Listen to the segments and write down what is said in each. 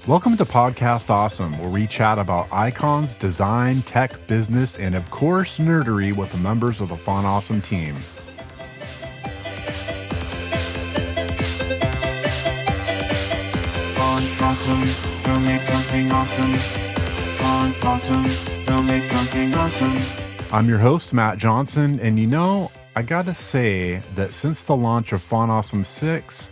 Welcome to Podcast Awesome, where we chat about icons, design, tech, business, and of course, nerdery with the members of the Font Awesome team. Font Awesome, go make something awesome. Font Awesome, go make something awesome. I'm your host, Matt Johnson, and I gotta say that since the launch of Font Awesome 6,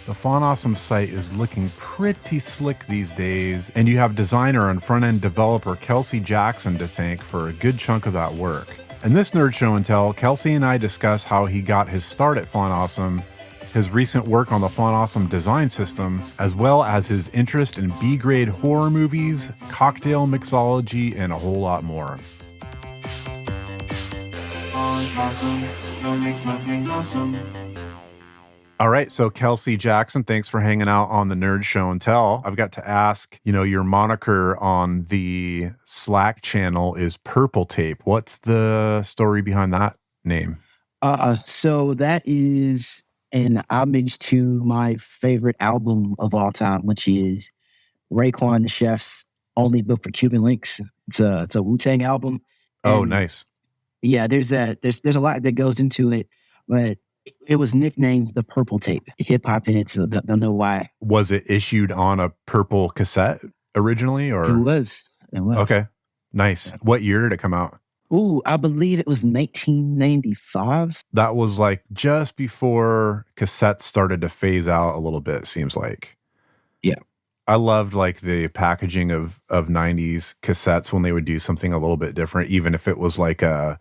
the Font Awesome site is looking pretty slick these days, and you have designer and front-end developer Kelsey Jackson to thank for a good chunk of that work. In this Nerd Show and Tell, Kelsey and I discuss how he got his start at Font Awesome, his recent work on the Font Awesome design system, as well as his interest in B-grade horror movies, cocktail mixology, and a whole lot more. Font Awesome, go make something awesome. All right, so Kelsey Jackson, thanks for hanging out on the Nerd Show and Tell. I've got to ask, your moniker on the Slack channel is Purple Tape. What's the story behind that name? So that is an homage to my favorite album of all time, which is Raekwon the Chef's Only Book for Cuban Links. It's a Wu-Tang album. Oh, nice. Yeah, there's a lot that goes into it, but it was nicknamed the Purple Tape. Hip hop in it, so they'll know why. Was it issued on a purple cassette originally, or It was. Okay, nice. What year did it come out? Ooh, I believe it was 1995. That was like just before cassettes started to phase out a little bit, seems like. Yeah. I loved like the packaging of 90s cassettes when they would do something a little bit different, even if it was like a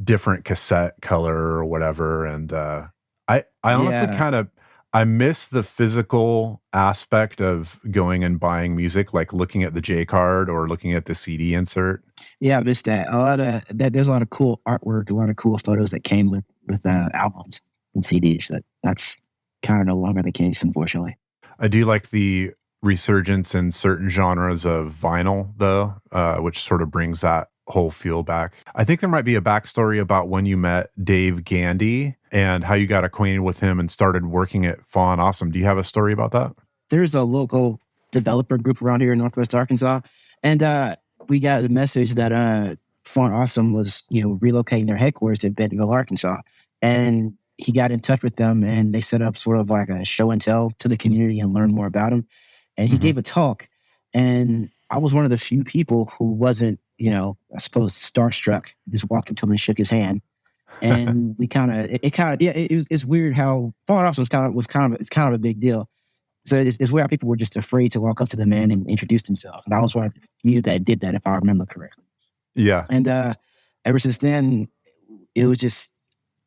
different cassette color or whatever. And I honestly I miss the physical aspect of going and buying music, like looking at the J card or looking at the CD insert. Yeah, I missed that. There's a lot of cool artwork, a lot of cool photos that came with albums and CDs. That's kind of no longer the case, unfortunately. I do like the resurgence in certain genres of vinyl, though, which sort of brings that whole feel back. I think there might be a backstory about when you met Dave Gandy and how you got acquainted with him and started working at Font Awesome. Do you have a story about that? There's a local developer group around here in Northwest Arkansas, and we got a message that Font Awesome was relocating their headquarters to Bentonville, Arkansas, and he got in touch with them, and they set up sort of like a show and tell to the community and learn more about him. And he gave a talk, and I was one of the few people who wasn't, I suppose, starstruck. Just walked up to him and shook his hand, and we it's weird how Font Awesome was kind of a big deal. So it's weird how people were just afraid to walk up to the man and introduce themselves. And I was one of the few that did that, if I remember correctly. Yeah. And ever since then, it was just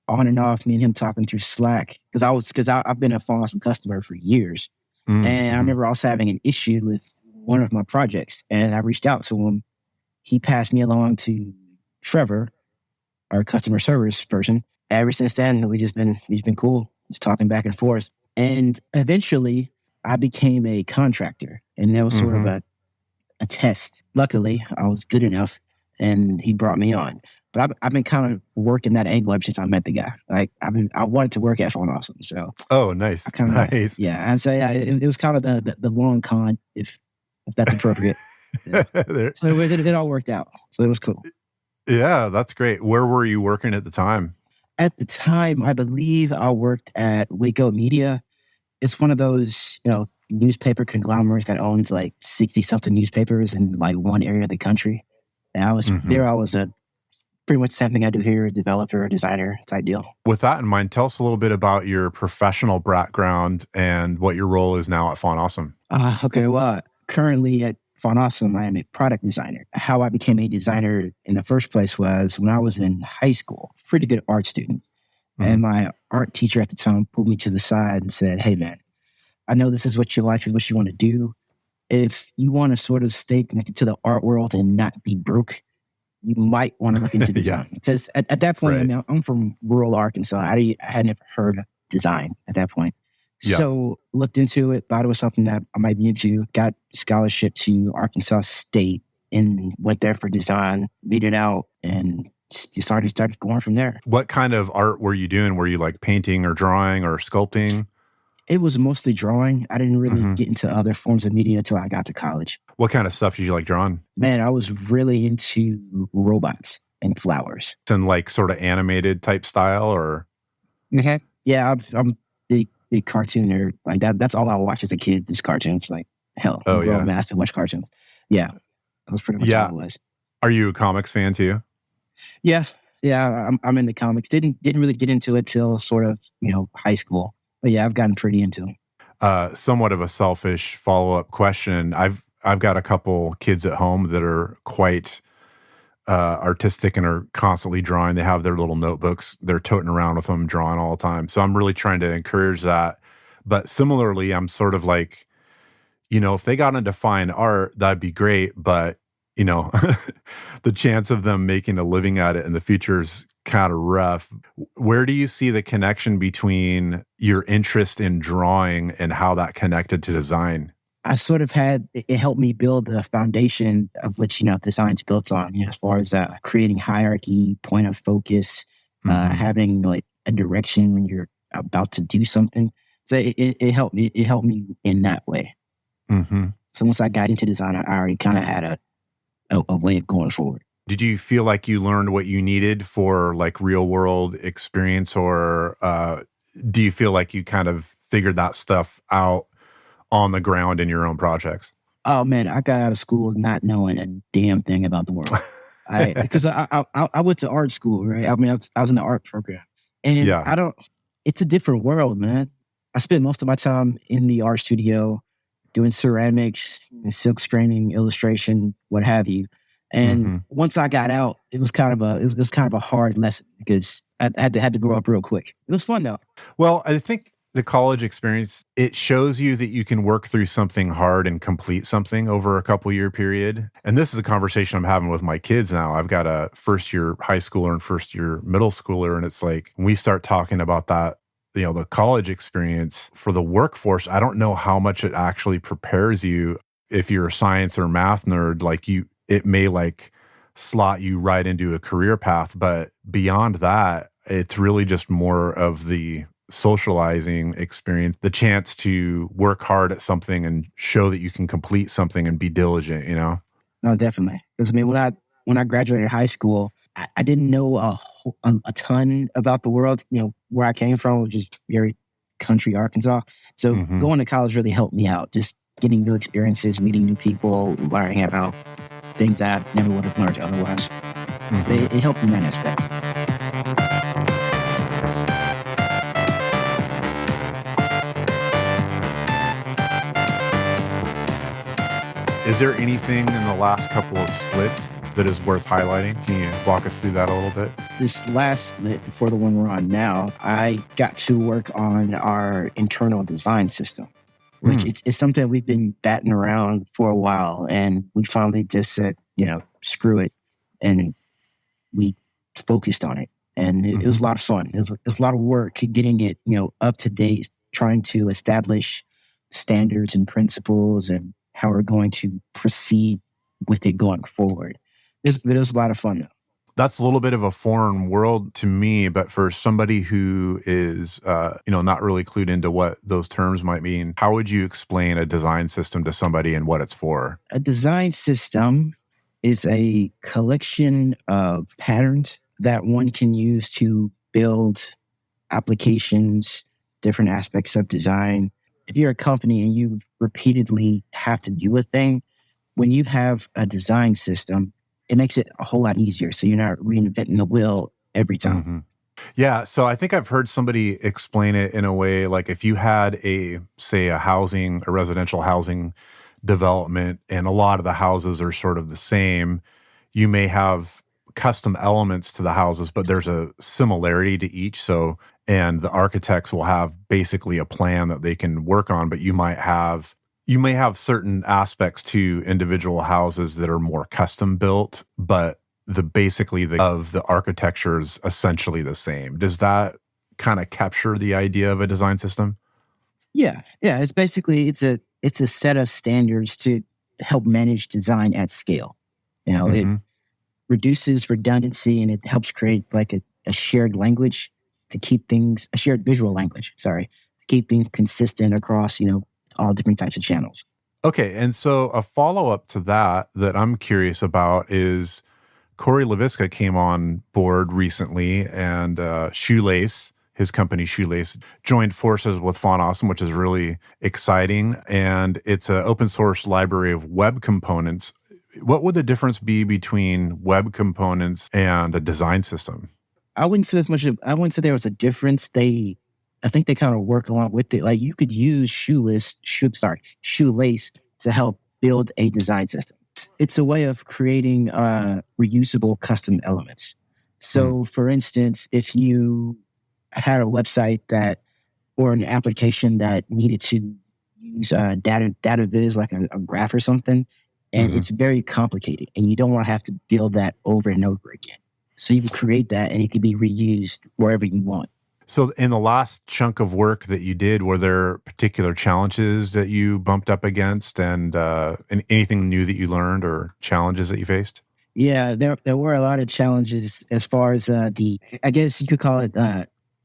on and off, me and him talking through Slack because I've been a Font Awesome customer for years. And I remember I was having an issue with one of my projects, and I reached out to him. He passed me along to Trevor, our customer service person. Ever since then, he's been cool, just talking back and forth. And eventually, I became a contractor, and that was sort of a test. Luckily, I was good enough, and he brought me on. But I've been kind of working that angle ever since I met the guy. Like I wanted to work at Font Awesome, so. Oh, nice. Nice. Yeah, and so it was kind of the long con, if that's appropriate. Yeah. So it all worked out. So it was cool. Yeah, that's great. Where were you working at the time? At the time, I believe I worked at Waco Media. It's one of those, newspaper conglomerates that owns like 60-something newspapers in like one area of the country. And I was there. I was pretty much the same thing I do here, a developer, designer type deal. With that in mind, tell us a little bit about your professional background and what your role is now at Font Awesome. Okay, well, currently at Font Awesome, I am a product designer. How I became a designer in the first place was when I was in high school, pretty good art student. And my art teacher at the time pulled me to the side and said, "Hey, man, I know this is what your life is, what you want to do. If you want to sort of stay connected to the art world and not be broke, you might want to look into design." Because at that point, Right. I'm from rural Arkansas. I had never heard of design at that point. Yeah. So looked into it, thought it was something that I might be into, got scholarship to Arkansas State and went there for design, beat it out, and just started going from there. What kind of art were you doing? Were you like painting or drawing or sculpting? It was mostly drawing. I didn't really Mm-hmm. get into other forms of media until I got to college. What kind of stuff did you like drawing? Man, I was really into robots and flowers. And like sort of animated type style, or? Okay. Yeah, I'm big cartoon nerd. Like that's all I watched as a kid, just cartoons. Like hell, Oh, I'm a grown yeah. man, I still watch cartoons. Yeah, that was pretty much Yeah. all it was. Are you a comics fan too? Yeah, I'm into comics. Didn't really get into it till sort of high school. But yeah, I've gotten pretty into them. Somewhat of a selfish follow-up question. I've got a couple kids at home that are quite artistic and are constantly drawing. They have their little notebooks. They're toting around with them, drawing all the time. So I'm really trying to encourage that. But similarly, I'm sort of like, if they got into fine art, that'd be great. But, the chance of them making a living at it in the future is kind of rough. Where do you see the connection between your interest in drawing and how that connected to design? I sort of had it helped me build the foundation of which design's built on. As far as creating hierarchy, point of focus, having like a direction when you're about to do something. So it helped me. It helped me in that way. Mm-hmm. So once I got into design, I already kind of had a way of going forward. Did you feel like you learned what you needed for like real world experience, or do you feel like you kind of figured that stuff out on the ground in your own projects? Oh man, I got out of school not knowing a damn thing about the world. Because I went to art school, right? I mean, I was in the art program, and Yeah. It's a different world, man. I spent most of my time in the art studio doing ceramics, silk screening, illustration, what have you. And once I got out, it was kind of a hard lesson because I had to grow up real quick. It was fun though. Well, I think the college experience, it shows you that you can work through something hard and complete something over a couple year period. And this is a conversation I'm having with my kids now. I've got a first year high schooler and first year middle schooler. And it's like, when we start talking about that, the college experience for the workforce, I don't know how much it actually prepares you. If you're a science or math nerd, it may like slot you right into a career path. But beyond that, it's really just more of the socializing experience, the chance to work hard at something and show that you can complete something and be diligent, No, definitely. Because I mean, when I graduated high school, I didn't know a ton about the world, where I came from, which is very country Arkansas. So going to college really helped me out, just getting new experiences, meeting new people, learning about things I never would have learned otherwise. So it helped in that aspect. Is there anything in the last couple of splits that is worth highlighting? Can you walk us through that a little bit? This last split, before the one we're on now, I got to work on our internal design system, which it's something we've been batting around for a while. And we finally just said, screw it. And we focused on it. And it was a lot of fun. It was a lot of work getting it, up to date, trying to establish standards and principles and how we're going to proceed with it going forward. It was a lot of fun, though. That's a little bit of a foreign world to me, but for somebody who is, not really clued into what those terms might mean, how would you explain a design system to somebody and what it's for? A design system is a collection of patterns that one can use to build applications, different aspects of design. If you're a company and you repeatedly have to do a thing, when you have a design system, it makes it a whole lot easier. So you're not reinventing the wheel every time. Yeah. So I think I've heard somebody explain it in a way, like if you had a residential housing development and a lot of the houses are sort of the same, you may have custom elements to the houses, but there's a similarity to each. And the architects will have basically a plan that they can work on, but you may have certain aspects to individual houses that are more custom built, but of the architecture is essentially the same. Does that kind of capture the idea of a design system? Yeah. It's basically it's a set of standards to help manage design at scale. reduces redundancy, and it helps create like a shared language to keep things, a shared visual language, sorry, to keep things consistent across, all different types of channels. Okay, and so a follow-up to that I'm curious about is Corey LaVisca came on board recently, and Shoelace, his company Shoelace, joined forces with Font Awesome, which is really exciting, and it's an open source library of web components. What would the difference be between web components and a design system? I wouldn't say there was a difference. I think they kind of work along with it. Like you could use Shoelace to help build a design system. It's a way of creating reusable custom elements. So for instance, if you had a website or an application that needed to use data viz, like a graph or something, and it's very complicated, and you don't want to have to build that over and over again. So you can create that, and it can be reused wherever you want. So in the last chunk of work that you did, were there particular challenges that you bumped up against, and anything new that you learned or challenges that you faced? Yeah, there were a lot of challenges as far as I guess you could call it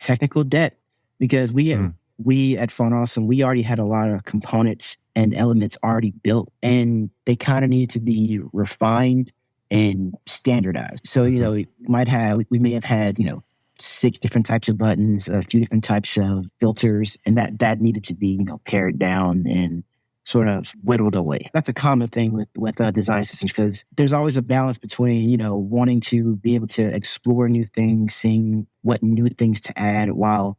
technical debt, because we at Font Awesome, we already had a lot of components and elements already built, and they kind of needed to be refined and standardized. So, we may have had, 6 different types of buttons, a few different types of filters, and that needed to be, pared down and sort of whittled away. That's a common thing with design systems, because there's always a balance between, wanting to be able to explore new things, seeing what new things to add while,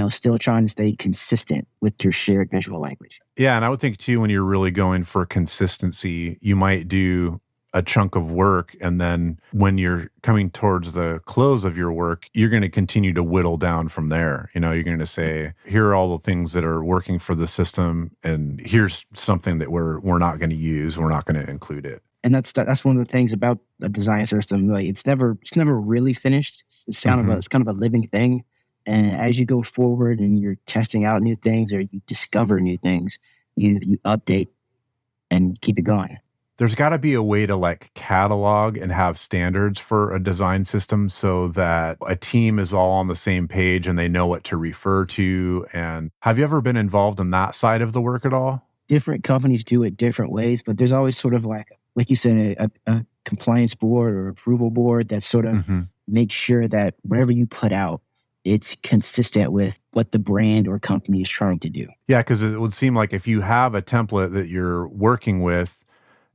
still trying to stay consistent with your shared visual language. Yeah, and I would think too, when you're really going for consistency, you might do a chunk of work, and then when you're coming towards the close of your work, you're going to continue to whittle down from there. You're going to say, here are all the things that are working for the system, and here's something that we're not going to use. We're not going to include it. And that's one of the things about a design system. Like it's never really finished. It's kind of a living thing. And as you go forward and you're testing out new things, or you discover new things, you update and keep it going. There's got to be a way to like catalog and have standards for a design system so that a team is all on the same page and they know what to refer to. And have you ever been involved in that side of the work at all? Different companies do it different ways, but there's always sort of like you said, a compliance board or approval board that sort of makes sure that whatever you put out, it's consistent with what the brand or company is trying to do. Yeah, because it would seem like if you have a template that you're working with,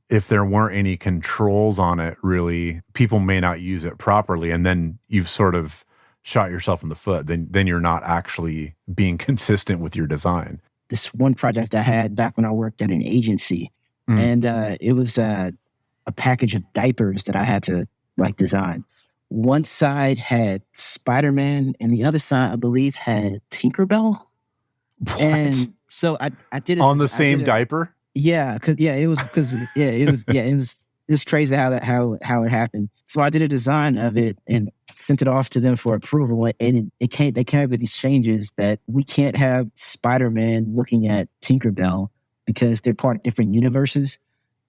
if there weren't any controls on it, really, people may not use it properly. And then you've sort of shot yourself in the foot. Then you're not actually being consistent with your design. This one project I had back when I worked at an agency, and it was a package of diapers that I had to design. One side had Spider-Man, and the other side, I believe, had Tinkerbell. What? And so I did it on the same diaper. Yeah, it was just crazy how it happened. So I did a design of it and sent it off to them for approval, and they came up with these changes that we can't have Spider-Man looking at Tinkerbell because they're part of different universes,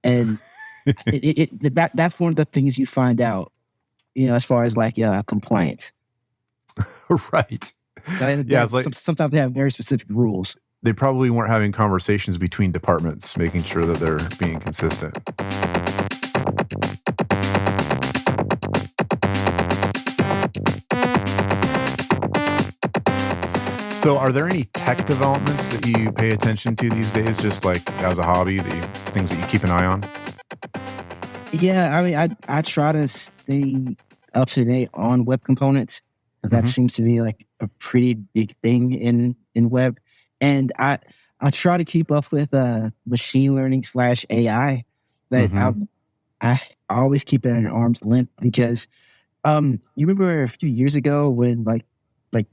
and that's one of the things you find out, as far as compliance. Right. Yeah, it's sometimes they have very specific rules. They probably weren't having conversations between departments, making sure that they're being consistent. So are there any tech developments that you pay attention to these days, just like as a hobby, things that you keep an eye on? Yeah, I mean, I try to stay up to date on web components. That seems to be like a pretty big thing in web. And I try to keep up with machine learning / AI, but I always keep it at an arm's length because you remember a few years ago when like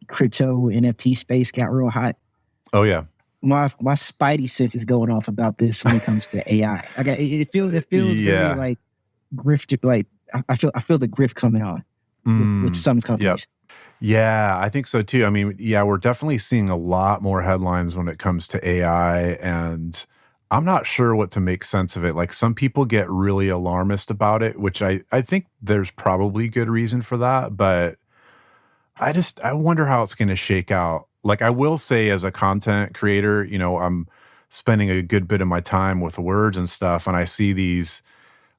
crypto NFT space got real hot? Oh yeah. My spidey sense is going off about this when it comes to AI. It feels really like grift. Like I feel the grift coming on with some companies. Yep. Yeah, I think so too. I mean, yeah, we're definitely seeing a lot more headlines when it comes to AI, and I'm not sure what to make sense of it. Like some people get really alarmist about it, which I think there's probably good reason for that, but I wonder how it's going to shake out. Like I will say as a content creator, you know, I'm spending a good bit of my time with words and stuff and I see these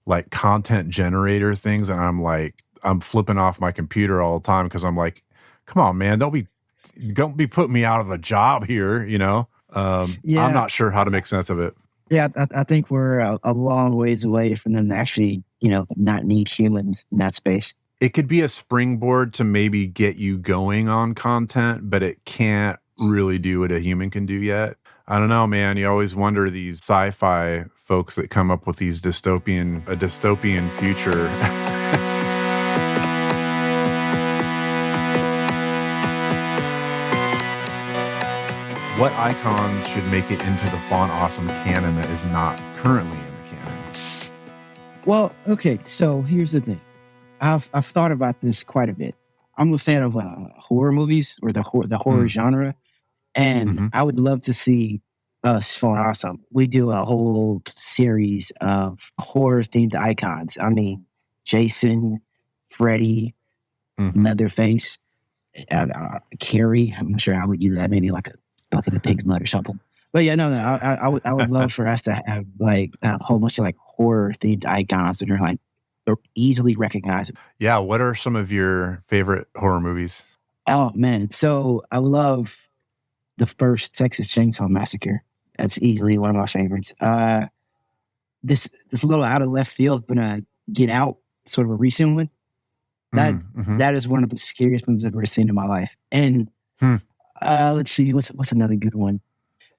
like content generator things and I'm like I'm flipping off my computer all the time because I'm like, come on, man, don't be putting me out of a job here, you know? I'm Yeah, not sure how to make sense of it. yeah. I think we're a long ways away from them to actually, not need humans in that space. It could be a springboard to maybe get you going on content, but it can't really do what a human can do yet. I don't know, man. You always wonder these sci-fi folks that come up with a dystopian future. What icons should make it into the Font Awesome canon that is not currently in the canon? Well, okay. So here's the thing. I've thought about this quite a bit. I'm a fan of horror movies or the horror genre, and I would love to see us Font Awesome. We do a whole series of horror themed icons. I mean, Jason, Freddy, Leatherface, Carrie. I'm not sure how we do that. Maybe like a bucket of pig's blood or something. But yeah, no. I would love for us to have like a whole bunch of like horror themed icons that are like they're easily recognizable. Yeah, what are some of your favorite horror movies? Oh man, so I love the first Texas Chainsaw Massacre. That's easily one of my favorites. This a little out of left field, but Get Out, sort of a recent one. That is one of the scariest movies I've ever seen in my life. And let's see, what's another good one?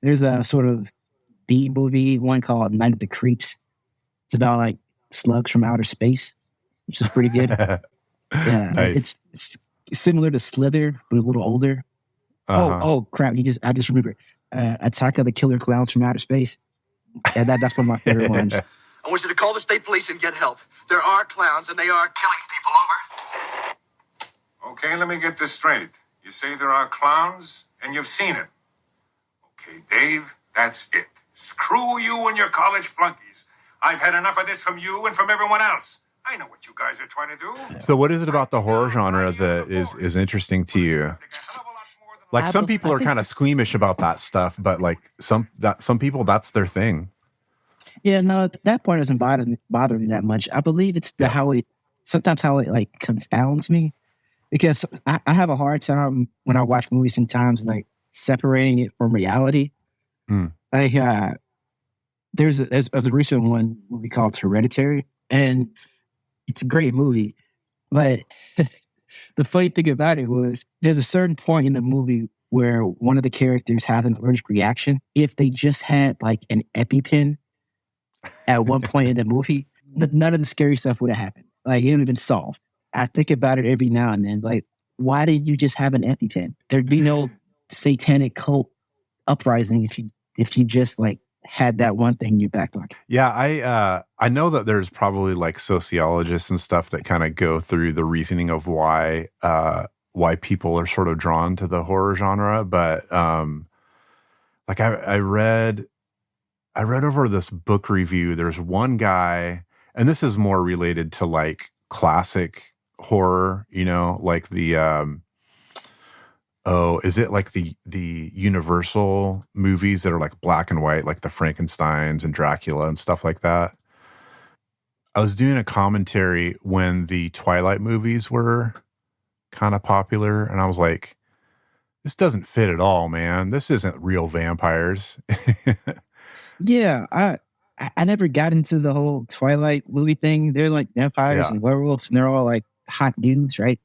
There's a sort of B movie, one called Night of the Creeps. It's about like slugs from outer space, which is pretty good. Yeah, nice. it's similar to Slither, but a little older. Oh crap! I just remembered. Attack of the Killer Clowns from Outer Space. And that's one of my favorite ones. I want you to call the state police and get help. There are clowns and they are killing people. Over. Okay, let me get this straight. You say there are clowns and you've seen it. Okay, Dave, that's it. Screw you and your college flunkies. I've had enough of this from you and from everyone else. I know what you guys are trying to do. So what is it about the horror genre that is interesting to you? Like some people are kind of squeamish about that stuff, but like some people, that's their thing. Yeah, no, that part doesn't bother me that much. I believe it's how it like confounds me because I have a hard time when I watch movies sometimes like separating it from reality. Like there's a recent movie called Hereditary, and it's a great movie, but the funny thing about it was there's a certain point in the movie where one of the characters has an allergic reaction. If they just had like an EpiPen at one point in the movie, none of the scary stuff would have happened. Like it would have been solved. I think about it every now and then. Like, why did you just have an EpiPen? There'd be no satanic cult uprising if you just like had that one thing in your back pocket. Yeah, I know that there's probably like sociologists and stuff that kind of go through the reasoning of why people are sort of drawn to the horror genre, but like I read over this book review. There's one guy, and this is more related to like classic horror, you know, like the is it like the Universal movies that are like black and white, like the Frankensteins and Dracula and stuff like that? I was doing a commentary when the Twilight movies were kind of popular, and I was like, this doesn't fit at all, man. This isn't real vampires. Yeah, I never got into the whole Twilight movie thing. They're like vampires and werewolves, and they're all like hot dudes, right?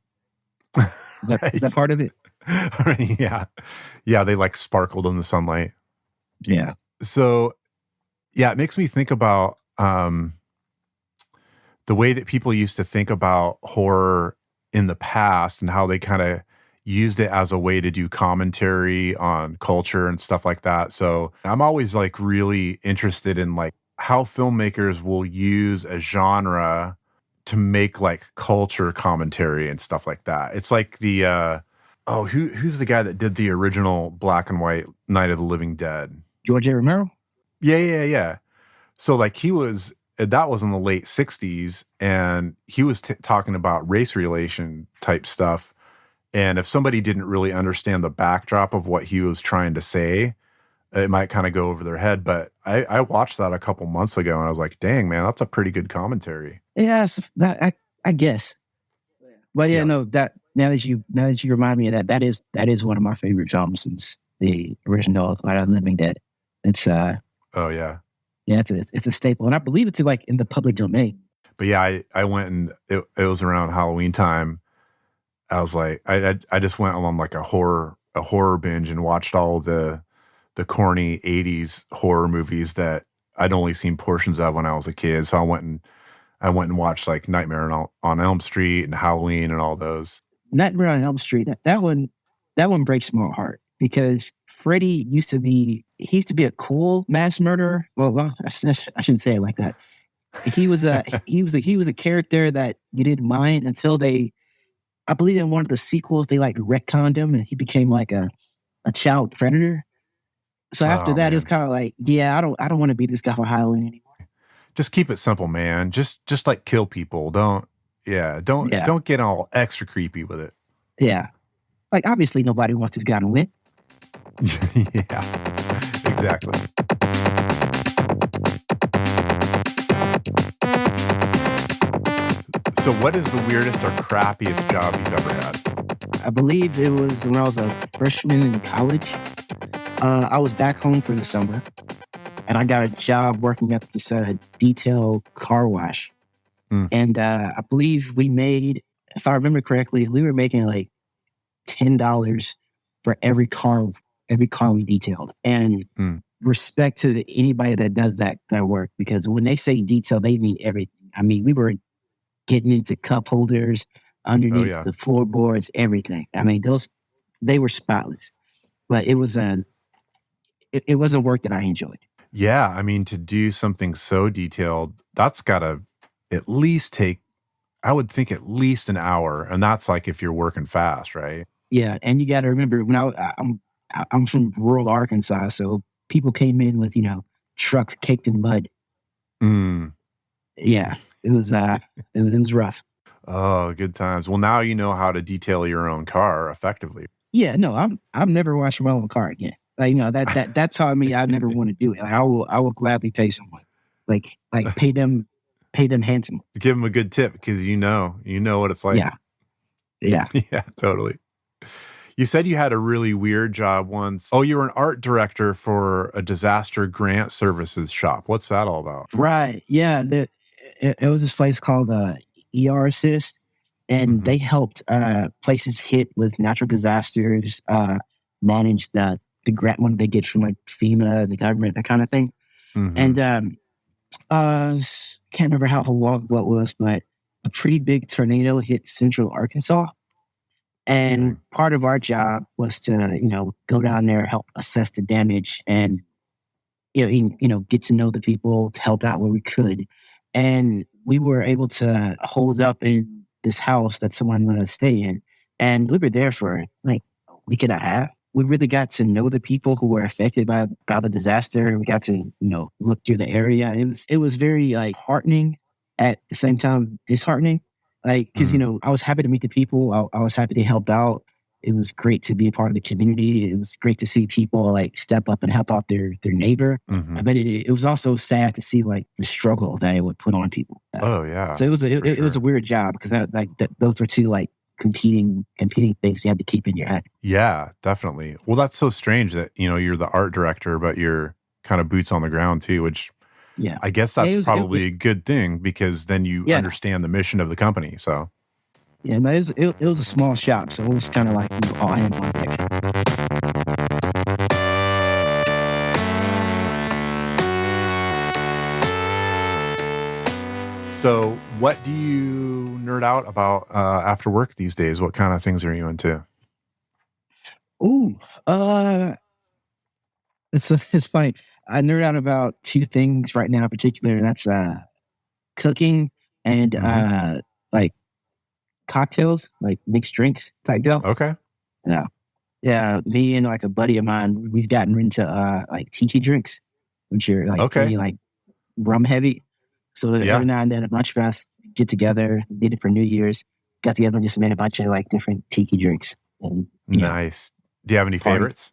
Is that part of it? Yeah, they like sparkled in the sunlight. Yeah. So, yeah, it makes me think about the way that people used to think about horror in the past and how they kind of used it as a way to do commentary on culture and stuff like that. So I'm always like really interested in like how filmmakers will use a genre to make like culture commentary and stuff like that. It's like the who's the guy that did the original black and white Night of the Living Dead? George A. Romero? Yeah. So like that was in the late 60s, and he was talking about race relation type stuff. And if somebody didn't really understand the backdrop of what he was trying to say, it might kind of go over their head. But I watched that a couple months ago, and I was like, dang, man, that's a pretty good commentary. Yeah, I guess. But yeah, no, that now that you remind me of that is one of my favorite films since the original Night of the Living Dead. It's oh yeah. Yeah, it's a staple, and I believe it's like in the public domain. But yeah, I went, and it was around Halloween time. I was like, I just went on like a horror binge and watched all the corny 80s horror movies that I'd only seen portions of when I was a kid. So I went and watched like Nightmare on Elm Street and Halloween and all those. Nightmare on Elm Street, that one breaks my heart, because Freddy used to be a cool mass murderer. Well, I shouldn't say it like that. He was a character that you didn't mind until I believe in one of the sequels they like retconned him, and he became like a child predator. So after that, it was kind of like, yeah, I don't want to be this guy for Halloween anymore. Just keep it simple, man. Just like kill people. Don't get all extra creepy with it. Yeah, like obviously nobody wants this guy to win. Yeah, exactly. So what is the weirdest or crappiest job you've ever had? I believe it was when I was a freshman in college. I was back home for the summer, and I got a job working at this detail car wash. And I believe we made, if I remember correctly, we were making like $10 for every car we detailed. And respect to anybody that does that work, because when they say detail, they mean everything. I mean, we were getting into cup holders, underneath the floorboards, everything. I mean, they were spotless, but it was it was a work that I enjoyed. Yeah, I mean, to do something so detailed, that's got to at least take, I would think, at least an hour, and that's like if you're working fast, right? Yeah, and you got to remember, when I'm from rural Arkansas, so people came in with trucks caked in mud. Yeah, it was rough. Oh, good times. Well, now you know how to detail your own car effectively. Yeah, no, I'm never washing my own car again. Like, that taught me I never want to do it. Like, I will gladly pay someone, like pay them handsome. Give them a good tip, because you know what it's like. Yeah. Yeah, totally. You said you had a really weird job once. Oh, you were an art director for a disaster grant services shop. What's that all about? Right. Yeah. It was this place called ER Assist, and they helped places hit with natural disasters manage the grant money they get from like FEMA, the government, that kind of thing. And can't remember how long what was, but a pretty big tornado hit central Arkansas. And part of our job was to, go down there, help assess the damage, and, get to know the people, to help out where we could. And we were able to hold up in this house that someone let us stay in. And we were there for like a week and a half. We really got to know the people who were affected by the disaster. We got to, look through the area. It was very like heartening, at the same time disheartening. Like, because, I was happy to meet the people. I was happy to help out. It was great to be a part of the community. It was great to see people like step up and help out their neighbor. But it was also sad to see like the struggle that it would put on people. Oh yeah. So it was a weird job, because those were two like competing things you had to keep in your head. Yeah, definitely. Well, that's so strange that you're the art director, but you're kind of boots on the ground too, which I guess that's probably a good thing, because then you understand the mission of the company. So yeah, no, it was a small shop, so it was kind of like all hands on deck. So what do you nerd out about after work these days? What kind of things are you into? Ooh, it's funny. I nerd out about two things right now in particular, and that's cooking and like cocktails, like mixed drinks type deal. Okay. Yeah. Me and like a buddy of mine, we've gotten into like Tiki drinks, which are like Okay. pretty like rum heavy. So every now and then a bunch of us get together, did it for New Year's, got together and just made a bunch of like different tiki drinks. And, Nice. Do you have any favorites?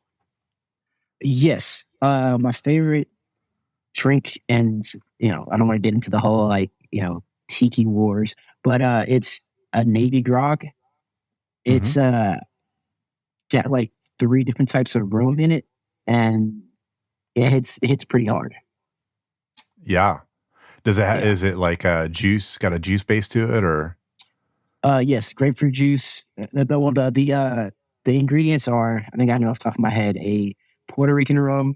Yes. My favorite drink, and I don't want to get into the whole like, tiki wars, but it's a Navy grog. It's got like 3 different types of rum in it, and it hits pretty hard. Yeah. Does it is it like a juice, got a juice base to it, or? Yes, grapefruit juice. The ingredients are, I think I know off the top of my head, a Puerto Rican rum,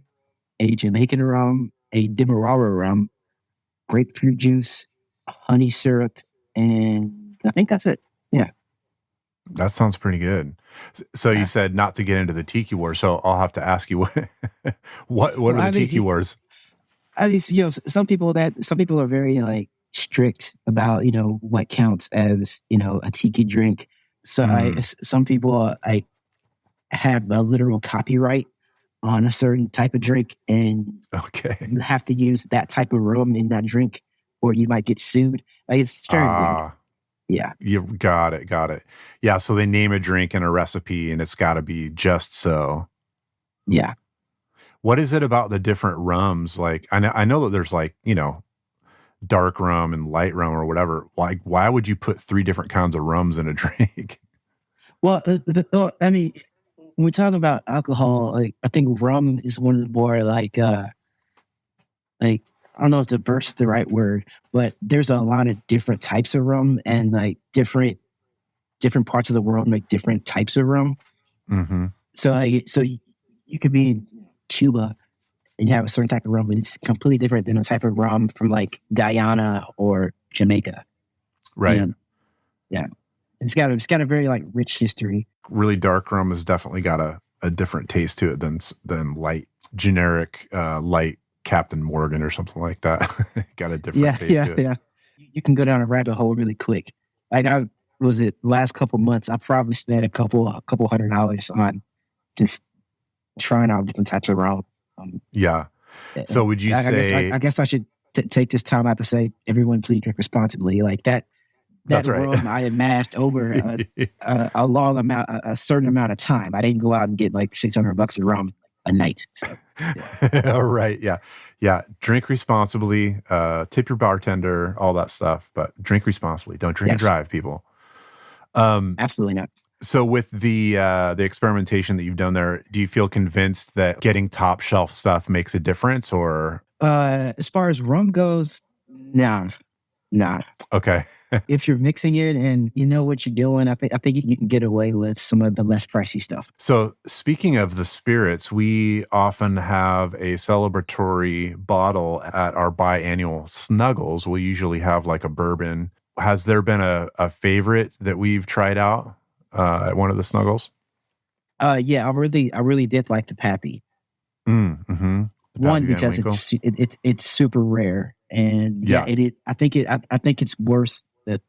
a Jamaican rum, a Demerara rum, grapefruit juice, honey syrup, and I think that's it. Yeah. That sounds pretty good. So you said not to get into the tiki wars, so I'll have to ask you what are the tiki wars? I mean, some people are very like strict about what counts as a tiki drink. So some people like have a literal copyright on a certain type of drink, and you have to use that type of rum in that drink, or you might get sued. Like it's very weird. Yeah, you got it. Yeah, so they name a drink and a recipe, and it's got to be just so. Yeah. What is it about the different rums? Like, I know that there's like, dark rum and light rum or whatever. Like, why would you put 3 different kinds of rums in a drink? Well, I mean, when we talk about alcohol, like I think rum is one of the more like I don't know if diverse is the right word, but there's a lot of different types of rum, and like different parts of the world make different types of rum. Mm-hmm. So you could be in Cuba and you have a certain type of rum, and it's completely different than a type of rum from like Guyana or Jamaica. Right. And, yeah. It's got a very like rich history. Really dark rum has definitely got a different taste to it than light, generic light Captain Morgan or something like that. Got a different taste to it. Yeah. You can go down a rabbit hole really quick. Like last couple months, I probably spent a couple $100 on just trying out different types of rum. Yeah. So would you say? I guess I should take this time out to say, everyone please drink responsibly. Like that That's right. rum I amassed over a certain amount of time. I didn't go out and get like $600 of rum a night. So, All right. Yeah. Drink responsibly, tip your bartender, all that stuff, but drink responsibly. Don't drink and drive, people. Absolutely not. So with the experimentation that you've done there, do you feel convinced that getting top shelf stuff makes a difference, or? As far as rum goes, nah. Okay. If you're mixing it and you know what you're doing, I think you can get away with some of the less pricey stuff. So speaking of the spirits, we often have a celebratory bottle at our biannual Snuggles. We'll usually have like a bourbon. Has there been a favorite that we've tried out at one of the Snuggles? Yeah, I really did like the Pappy. Mm-hmm. One, because it's super rare, and I think it's worth the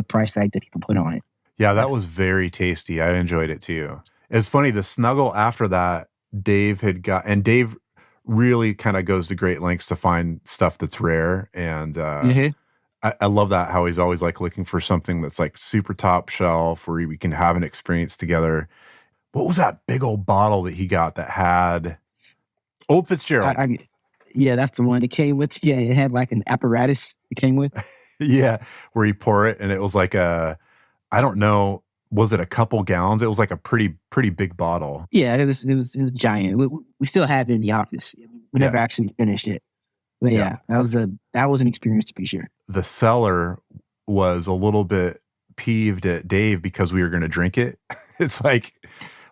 price tag that people put on it. Yeah, that was very tasty. I enjoyed it too. It's funny, the Snuggle after that, Dave really kind of goes to great lengths to find stuff that's rare, and I love that, how he's always like looking for something that's like super top shelf where we can have an experience together. What was that big old bottle that he got that had Old Fitzgerald? Yeah, that's the one it came with. Yeah, it had like an apparatus it came with. Yeah, where you pour it, and it was like I don't know, was it a couple gallons? It was like a pretty big bottle. Yeah, it was giant. We still have it in the office. We never actually finished it. But yeah, that was an experience to be sure. The seller was a little bit peeved at Dave because we were going to drink it. It's like,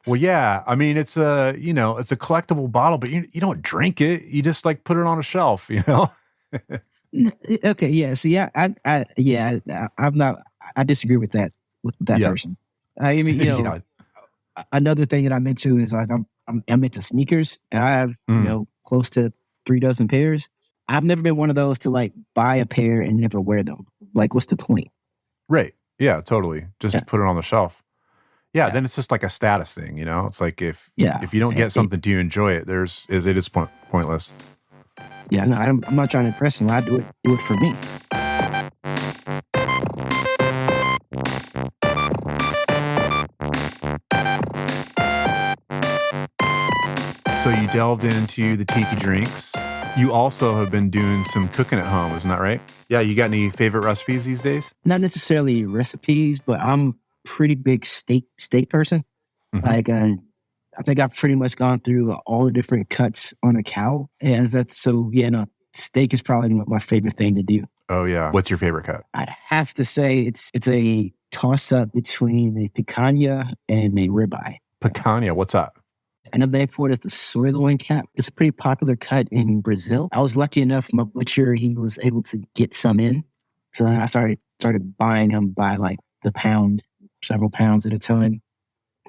well, yeah, I mean, it's a collectible bottle, but you don't drink it. You just like put it on a shelf, Okay, yeah. See, I'm not. I disagree with that person. I mean, another thing that I'm into is like I'm into sneakers, and I have close to 3 dozen pairs. I've never been one of those to like buy a pair and never wear them. Like, what's the point? Right. Yeah, totally. Just put it on the shelf. Yeah, then it's just like a status thing, you know? It's like if Yeah. you don't get something to enjoy it, it is pointless. Yeah, no, I'm not trying to impress him. I do it for me. So you delved into the tiki drinks. You also have been doing some cooking at home, isn't that right? Yeah, you got any favorite recipes these days? Not necessarily recipes, but I'm a pretty big steak person. Mhm. Like, I think I've pretty much gone through all the different cuts on a cow. And steak is probably my favorite thing to do. Oh, yeah. What's your favorite cut? I'd have to say it's a toss-up between a picanha and a ribeye. Picanha, what's that? Another name for it is the sirloin cap. It's a pretty popular cut in Brazil. I was lucky enough, my butcher, he was able to get some in. So I started buying them by like the pound, several pounds at a time.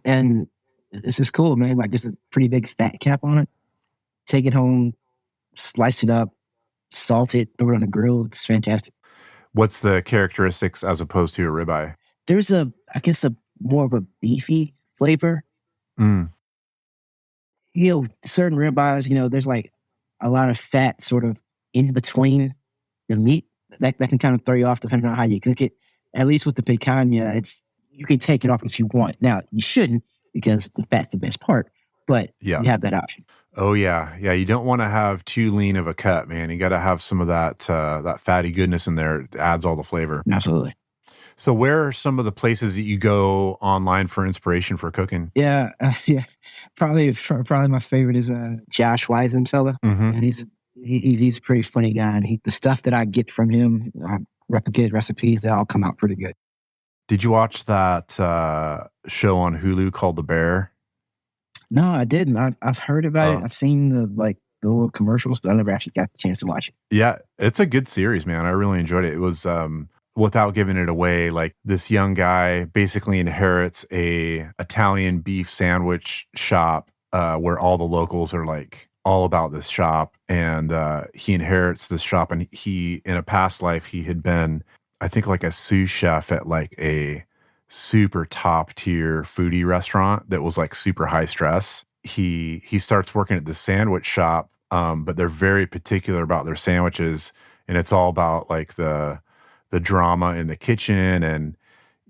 And this is cool, man. Like, there's a pretty big fat cap on it. Take it home, slice it up, salt it, throw it on the grill. It's fantastic. What's the characteristics as opposed to a ribeye? There's a more of a beefy flavor. Mm. You know, certain ribeyes, there's like a lot of fat sort of in between the meat that can kind of throw you off depending on how you cook it. At least with the picanha, you can take it off if you want. Now, you shouldn't because the fat's the best part, but you have that option. Oh, yeah. Yeah, you don't want to have too lean of a cut, man. You got to have some of that fatty goodness in there. It adds all the flavor. Absolutely. So where are some of the places that you go online for inspiration for cooking? Yeah. Probably my favorite is Josh Wiseman fella. Mm-hmm. And he's a pretty funny guy. And the stuff that I get from him, I replicate recipes, they all come out pretty good. Did you watch that show on Hulu called The Bear? No, I didn't. I've heard about it. I've seen the little commercials, but I never actually got the chance to watch it. Yeah, it's a good series, man. I really enjoyed it. It was, without giving it away, like this young guy basically inherits a Italian beef sandwich shop where all the locals are like all about this shop. And he inherits this shop. And he, in a past life, he had been, I think, like a sous chef at like a super top tier foodie restaurant that was like super high stress. He starts working at the sandwich shop, but they're very particular about their sandwiches, and it's all about like the drama in the kitchen and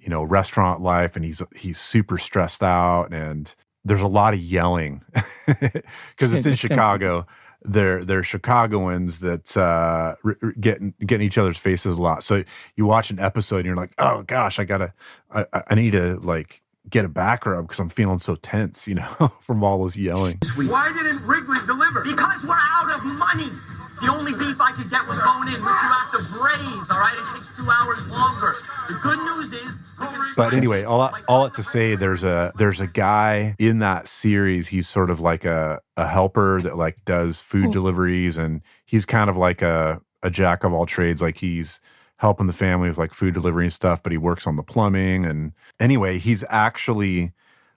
restaurant life. And he's super stressed out, and there's a lot of yelling because it's in Chicago. They're Chicagoans that get in each other's faces a lot. So you watch an episode and you're like, oh gosh, I need to like get a back rub because I'm feeling so tense, from all this yelling. Why didn't Wrigley deliver? Because we're out of money. The only beef I could get was bone-in, which you have to braise, all right? It takes 2 hours longer. The good news is... But anyway, all it to say, there's a guy in that series. He's sort of like a helper that like does food deliveries, and he's kind of like a jack of all trades. Like he's helping the family with like food delivery and stuff, but he works on the plumbing. And anyway, he's actually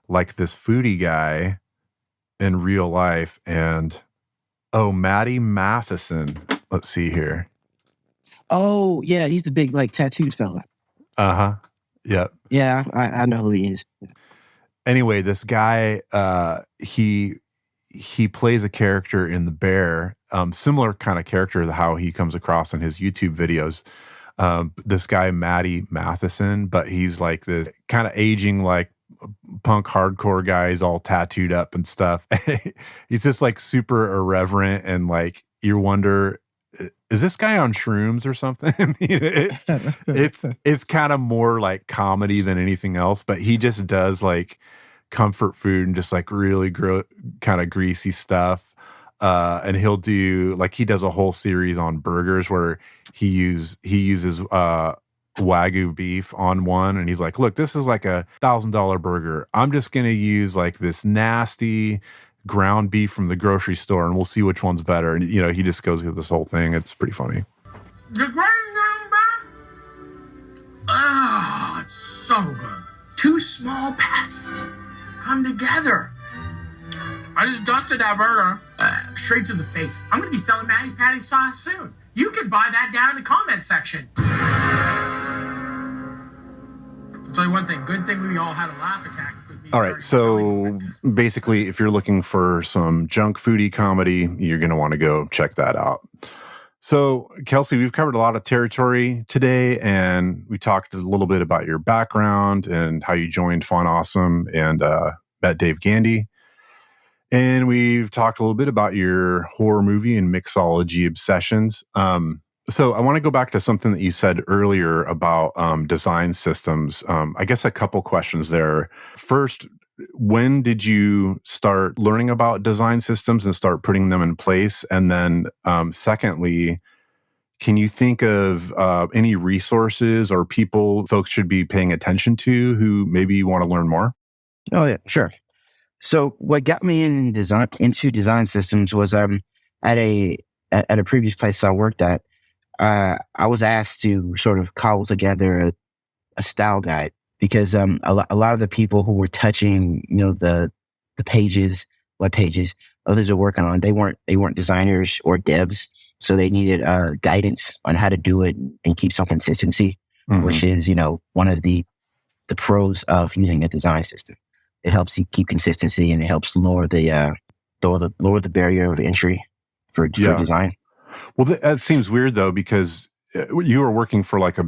like this foodie guy in real life. And Maddie Matheson. Let's see here. Oh yeah, he's the big like tattooed fella. Uh-huh. Yeah. Yeah, I know who he is. Anyway, this guy, he plays a character in The Bear, similar kind of character to how he comes across in his YouTube videos. This guy, Maddie Matheson, but he's like this kind of aging, like punk hardcore guy. He's all tattooed up and stuff. He's just like super irreverent, and like you wonder, is this guy on shrooms or something? It's kind of more like comedy than anything else, but he just does like comfort food and just like really kind of greasy stuff. And he'll do like, he does a whole series on burgers where he uses Wagyu beef on one, and he's like, look, this is like $1,000 burger. I'm just going to use like this nasty ground beef from the grocery store, and we'll see which one's better. And he just goes through this whole thing. It's pretty funny. The great number? Oh, it's so good. 2 small patties come together. I just dusted that burger straight to the face. I'm going to be selling Maddie's patty sauce soon. You can buy that down in the comment section. I'll tell you one thing. Good thing we all had a laugh attack. All right. So basically, if you're looking for some junk foodie comedy, you're going to want to go check that out. So, Kelsey, we've covered a lot of territory today, and we talked a little bit about your background and how you joined Fun Awesome and met Dave Gandy. And we've talked a little bit about your horror movie and mixology obsessions. So I want to go back to something that you said earlier about design systems. I guess a couple questions there. First, when did you start learning about design systems and start putting them in place? And then secondly, can you think of any resources or people folks should be paying attention to who maybe want to learn more? Oh, yeah, sure. So what got me into design systems was at a previous place I worked at, I was asked to sort of cobble together a style guide because a lot of the people who were touching, the pages, web pages, others are working on, they weren't designers or devs, so they needed guidance on how to do it and keep some consistency, which is one of the pros of using a design system. It helps you keep consistency and it helps lower the barrier of entry for design. Well, that seems weird though, because you were working for like a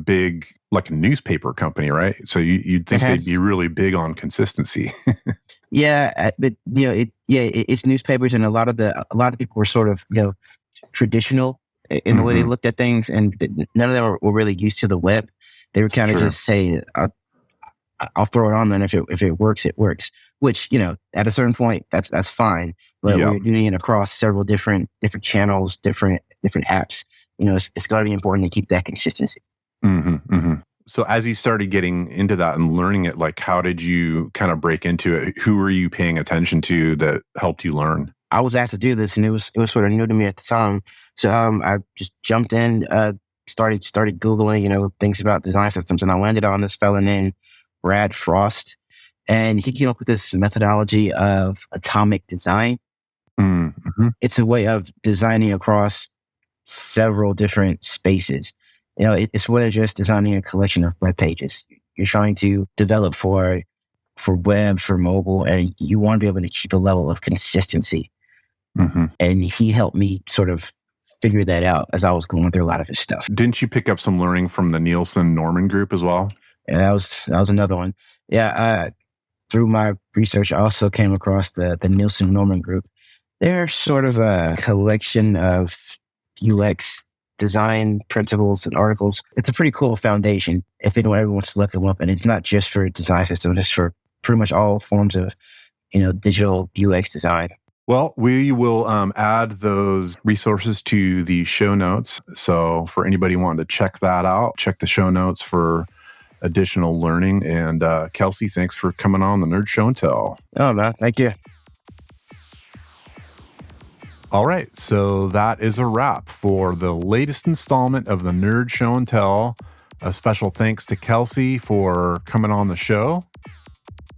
newspaper company, right? So you'd think they'd be really big on consistency. Yeah, but it's newspapers, and a lot of people were sort of traditional in the way they looked at things, and none of them were really used to the web. They were kind of just say, "I'll throw it on, then if it works, it works." Which at a certain point, that's fine. But when you're doing it across several different channels, different apps, it's got to be important to keep that consistency. So as you started getting into that and learning it, like how did you kind of break into it? Who were you paying attention to that helped you learn? I was asked to do this, and it was sort of new to me at the time. So I just jumped in, started Googling, things about design systems, and I landed on this fella named Brad Frost, and he came up with this methodology of atomic design. It's a way of designing across several different spaces. It's more than just designing a collection of web pages. You're trying to develop for web, for mobile, and you want to be able to keep a level of consistency. And he helped me sort of figure that out as I was going through a lot of his stuff. Didn't you pick up some learning from the Nielsen Norman group as well? Yeah, that was another one. Yeah, through my research, I also came across the Nielsen Norman group. They're sort of a collection of UX design principles and articles. It's a pretty cool foundation if anyone wants to look them up. And it's not just for design systems, it's for pretty much all forms of, digital UX design. Well, we will add those resources to the show notes. So for anybody wanting to check that out, check the show notes for additional learning. And Kelsey, thanks for coming on the Nerd Show and Tell. Oh, no, thank you. All right, so that is a wrap for the latest installment of the Nerd Show and Tell. A special thanks to Kelsey for coming on the show.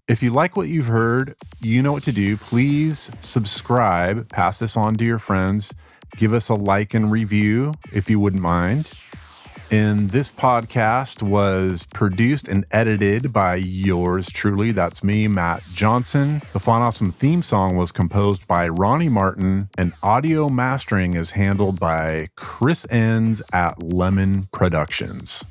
If you like what you've heard, you know what to do. Please subscribe, pass this on to your friends, give us a like and review if you wouldn't mind. And this podcast was produced and edited by yours truly. That's me, Matt Johnson. The Fun Awesome theme song was composed by Ronnie Martin, and audio mastering is handled by Chris Enns at Lemon Productions.